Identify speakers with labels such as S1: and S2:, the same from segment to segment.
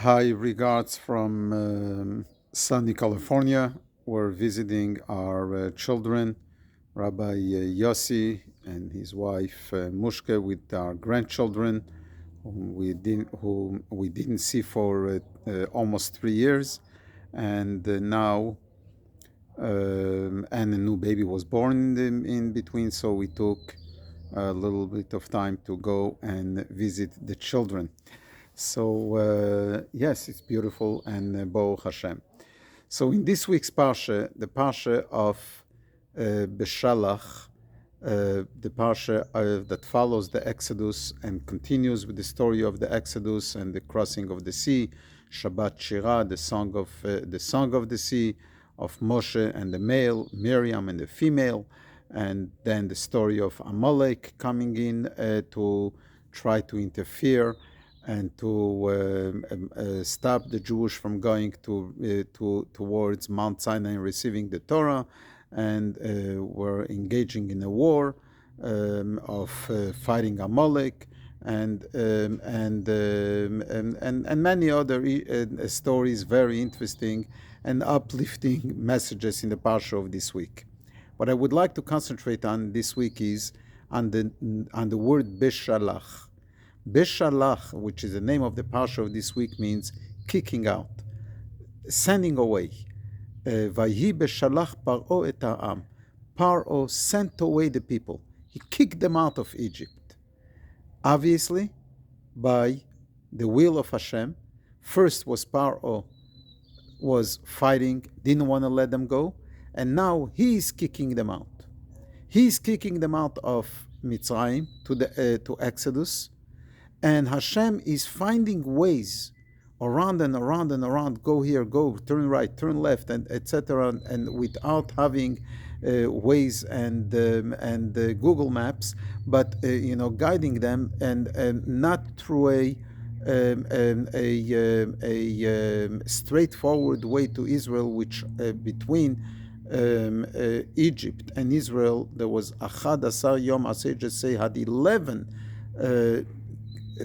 S1: Hi, regards from sunny California. We're visiting our children, Rabbi Yossi and his wife Mushka, with our grandchildren, whom we didn't see for almost 3 years, and now and a new baby was born in between. So we took a little bit of time to go and visit the children. So yes, it's beautiful, and Baruch Hashem. So in this week's parsha, the parsha of Beshalach, the parsha that follows the Exodus and continues with the story of the Exodus and the crossing of the sea, Shabbat Shirah, the song of the sea, of Moshe and the male, Miriam and the female, and then the story of Amalek coming in to try to interfere and to stop the Jewish from going towards Mount Sinai and receiving the Torah, and were engaging in a war of fighting Amalek, and many other stories, very interesting and uplifting messages in the parsha of this week. What I would like to concentrate on this week is on the word Beshalach. Beshalach, which is the name of the parsha of this week, means kicking out, sending away. Vayhi beshalach Paro et ha'am. Paro sent away the people. He kicked them out of Egypt. Obviously, by the will of Hashem. First was Paro was fighting, didn't want to let them go, and now he is kicking them out. He is kicking them out of Mitzrayim to Exodus, and Hashem is finding ways around and around and around, go here, go, turn right, turn left, and etc., and without having Waze and Google Maps, but guiding them, and not through a straightforward way to Israel, which between Egypt and Israel there was Achad Asar Yom Aseh Jesei, had 11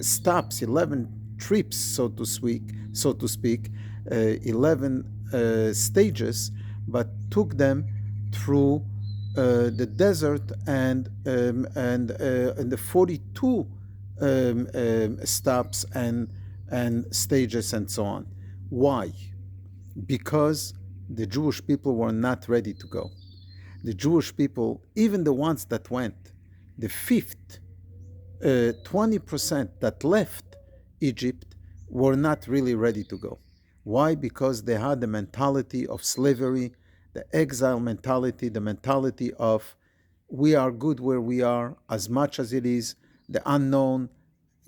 S1: stops, 11 trips, so to speak, 11 stages, but took them through the desert and the 42 stops and stages and so on. Why? Because the Jewish people were not ready to go. The Jewish people, even the ones that went, the fifth 20% that left Egypt, were not really ready to go. Why? Because they had the mentality of slavery, the exile mentality, the mentality of we are good where we are, as much as it is the unknown,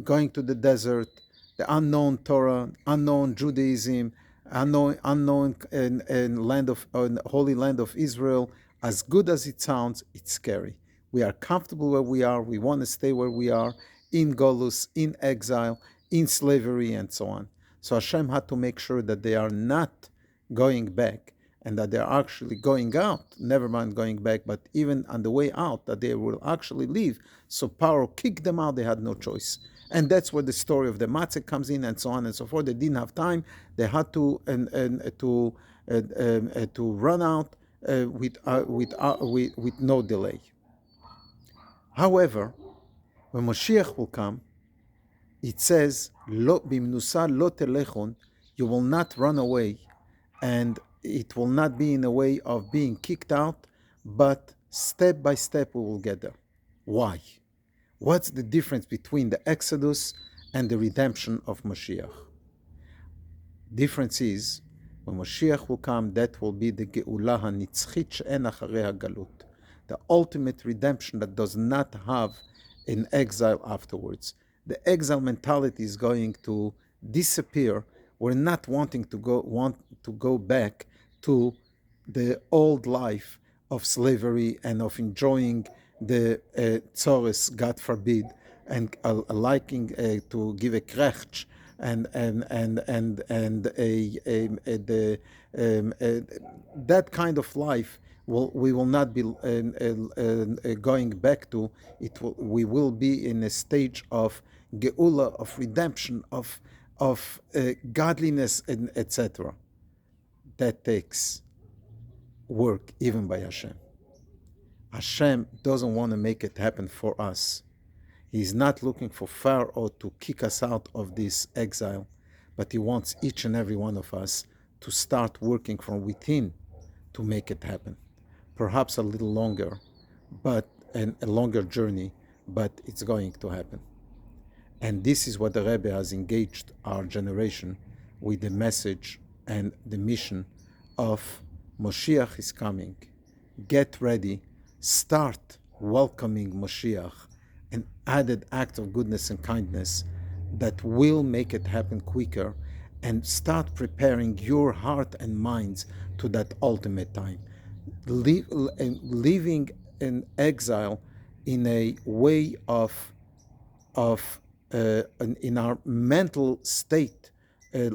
S1: going to the desert, the unknown Torah, unknown Judaism, unknown holy land of Israel. As good as it sounds, it's scary. We are comfortable where we are. We want to stay where we are, in Golus, in exile, in slavery, and so on. So Hashem had to make sure that they are not going back, and that they are actually going out, never mind going back, but even on the way out, that they will actually leave. So Paro kicked them out. They had no choice. And that's where the story of the matzah comes in, and so on and so forth. They didn't have time. They had to run out with no delay. However, when Moshiach will come, it says, "Lo bimnusa lo telechon," you will not run away, and it will not be in a way of being kicked out, but step by step we will get there. Why? What's the difference between the Exodus and the redemption of Moshiach? Difference is, when Moshiach will come, that will be the Geulah HaNitzchit she'en acharei haGalut, the ultimate redemption that does not have an exile afterwards. The exile mentality is going to disappear. We're not want to go back to the old life of slavery and of enjoying the tzores, God forbid, and liking to give a krech that kind of life. We will not be going back to it. We will be in a stage of geula, of redemption, of of godliness, and etc. That takes work even by Hashem. Hashem doesn't want to make it happen for us. He's not looking for Pharaoh to kick us out of this exile, but he wants each and every one of us to start working from within to make it happen. Perhaps a little longer, but a longer journey, but it's going to happen. And this is what the Rebbe has engaged our generation with the message and the mission of Moshiach is coming. Get ready, start welcoming Moshiach, an added act of goodness and kindness that will make it happen quicker, and start preparing your heart and minds to that ultimate time. Living in exile in a way of in our mental state,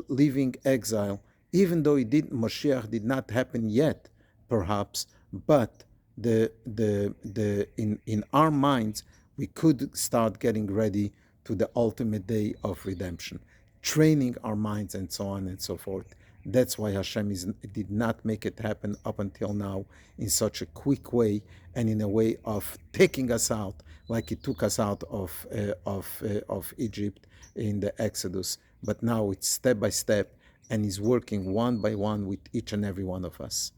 S1: living exile, even though Moshiach did not happen yet, perhaps, but in our minds we could start getting ready to the ultimate day of redemption, training our minds and so on and so forth. That's why Hashem did not make it happen up until now in such a quick way and in a way of taking us out, like He took us out of Egypt in the Exodus. But now it's step by step, and He's working one by one with each and every one of us.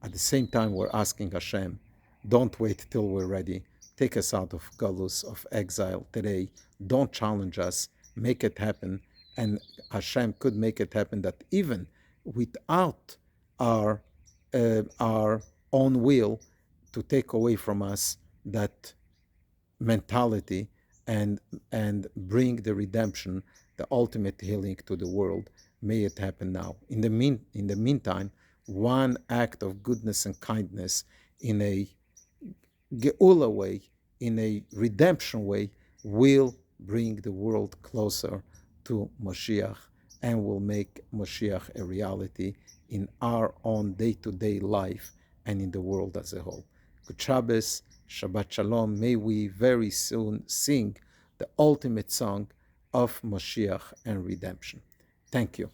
S1: At the same time, we're asking Hashem, don't wait till we're ready. Take us out of galus, of exile today. Don't challenge us. Make it happen. And Hashem could make it happen that even without our own will to take away from us that mentality and bring the redemption, the ultimate healing to the world, may it happen now. In the meantime, one act of goodness and kindness in a geula way, in a redemption way, will bring the world closer to Moshiach and will make Moshiach a reality in our own day-to-day life and in the world as a whole. Good Shabbos, Shabbat Shalom. May we very soon sing the ultimate song of Moshiach and redemption. Thank you.